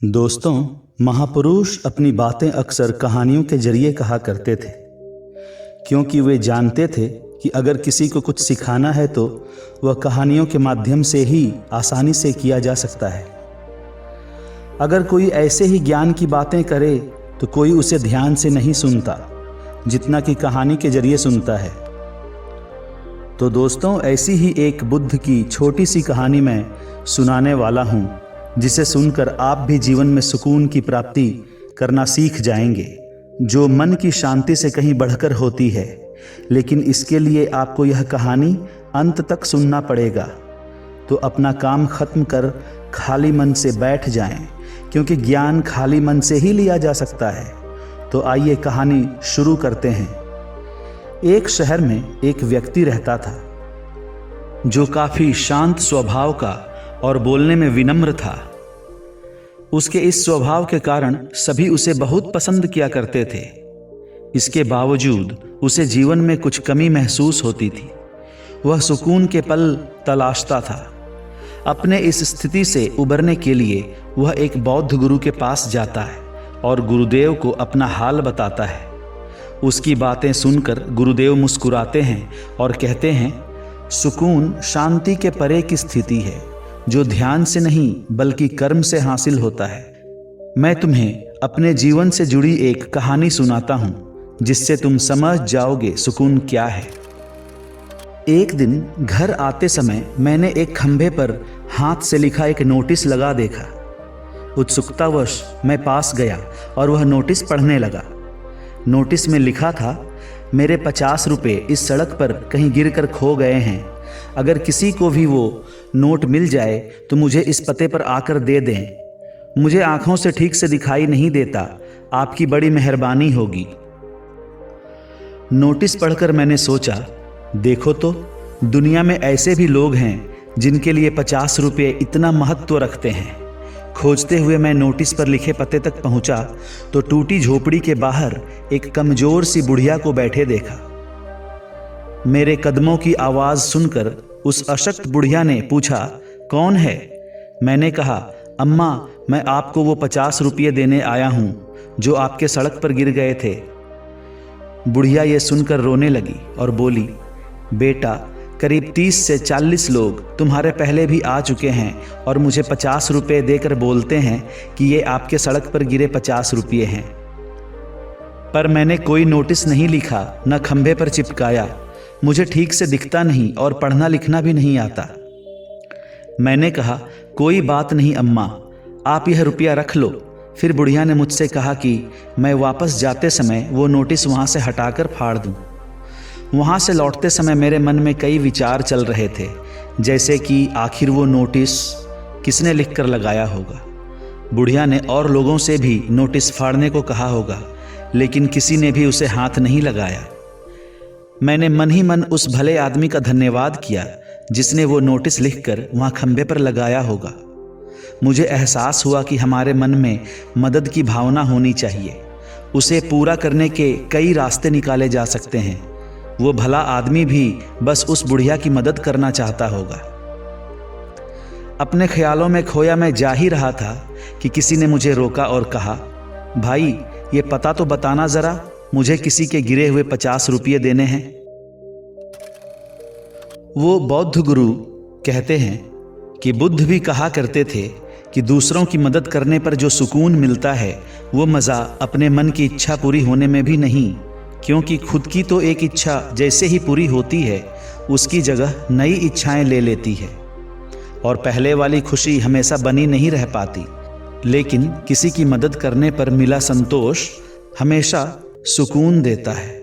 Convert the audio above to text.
दोस्तों, महापुरुष अपनी बातें अक्सर कहानियों के जरिए कहा करते थे, क्योंकि वे जानते थे कि अगर किसी को कुछ सिखाना है तो वह कहानियों के माध्यम से ही आसानी से किया जा सकता है। अगर कोई ऐसे ही ज्ञान की बातें करे तो कोई उसे ध्यान से नहीं सुनता जितना कि कहानी के जरिए सुनता है। तो दोस्तों, ऐसी ही एक बुद्ध की छोटी सी कहानी मैं सुनाने वाला हूँ, जिसे सुनकर आप भी जीवन में सुकून की प्राप्ति करना सीख जाएंगे, जो मन की शांति से कहीं बढ़कर होती है। लेकिन इसके लिए आपको यह कहानी अंत तक सुनना पड़ेगा। तो अपना काम खत्म कर खाली मन से बैठ जाएं, क्योंकि ज्ञान खाली मन से ही लिया जा सकता है। तो आइए कहानी शुरू करते हैं। एक शहर में एक व्यक्ति रहता था जो काफी शांत स्वभाव का और बोलने में विनम्र था। उसके इस स्वभाव के कारण सभी उसे बहुत पसंद किया करते थे। इसके बावजूद उसे जीवन में कुछ कमी महसूस होती थी। वह सुकून के पल तलाशता था। अपने इस स्थिति से उबरने के लिए वह एक बौद्ध गुरु के पास जाता है और गुरुदेव को अपना हाल बताता है। उसकी बातें सुनकर गुरुदेव मुस्कुराते हैं और कहते हैं, सुकून शांति के परे की स्थिति है, जो ध्यान से नहीं बल्कि कर्म से हासिल होता है। मैं तुम्हें अपने जीवन से जुड़ी एक कहानी सुनाता हूं, जिससे तुम समझ जाओगे सुकून क्या है। एक दिन घर आते समय मैंने एक खंभे पर हाथ से लिखा एक नोटिस लगा देखा। उत्सुकतावश मैं पास गया और वह नोटिस पढ़ने लगा। नोटिस में लिखा था, मेरे 50 रुपये इस सड़क पर कहीं गिरकर खो गए हैं। अगर किसी को भी वो नोट मिल जाए तो मुझे इस पते पर आकर दे दें। मुझे आंखों से ठीक से दिखाई नहीं देता, आपकी बड़ी मेहरबानी होगी। नोटिस पढ़कर मैंने सोचा, देखो तो दुनिया में ऐसे भी लोग हैं जिनके लिए 50 रुपये इतना महत्व रखते हैं। खोजते हुए मैं नोटिस पर लिखे पते तक पहुंचा तो टूटी झोपड़ी के बाहर एक कमजोर सी बुढ़िया को बैठे देखा। मेरे कदमों की आवाज सुनकर उस अशक्त बुढ़िया ने पूछा, कौन है? मैंने कहा, अम्मा, मैं आपको वो 50 रुपये देने आया हूं जो आपके सड़क पर गिर गए थे। बुढ़िया ये सुनकर रोने लगी और बोली, बेटा, करीब 30 से 40 लोग तुम्हारे पहले भी आ चुके हैं और मुझे 50 रुपये देकर बोलते हैं कि ये आपके सड़क पर गिरे 50 रुपये हैं। पर मैंने कोई नोटिस नहीं लिखा, न खंभे पर चिपकाया। मुझे ठीक से दिखता नहीं और पढ़ना लिखना भी नहीं आता। मैंने कहा, कोई बात नहीं अम्मा, आप यह रुपया रख लो। फिर बुढ़िया ने मुझसे कहा कि मैं वापस जाते समय वो नोटिस वहाँ से हटाकर फाड़ दूँ। वहाँ से लौटते समय मेरे मन में कई विचार चल रहे थे, जैसे कि आखिर वो नोटिस किसने लिख कर लगाया होगा। बुढ़िया ने और लोगों से भी नोटिस फाड़ने को कहा होगा, लेकिन किसी ने भी उसे हाथ नहीं लगाया। मैंने मन ही मन उस भले आदमी का धन्यवाद किया जिसने वो नोटिस लिखकर वहाँ खंभे पर लगाया होगा। मुझे एहसास हुआ कि हमारे मन में मदद की भावना होनी चाहिए। उसे पूरा करने के कई रास्ते निकाले जा सकते हैं। वो भला आदमी भी बस उस बुढ़िया की मदद करना चाहता होगा। अपने ख्यालों में खोया मैं जा ही रहा था कि किसी ने मुझे रोका और कहा, भाई, ये पता तो बताना जरा, मुझे किसी के गिरे हुए 50 रुपये देने हैं। वो बौद्ध गुरु कहते हैं कि बुद्ध भी कहा करते थे कि दूसरों की मदद करने पर जो सुकून मिलता है वो मज़ा अपने मन की इच्छा पूरी होने में भी नहीं, क्योंकि खुद की तो एक इच्छा जैसे ही पूरी होती है उसकी जगह नई इच्छाएं ले लेती है और पहले वाली खुशी हमेशा बनी नहीं रह पाती। लेकिन किसी की मदद करने पर मिला संतोष हमेशा सुकून देता है।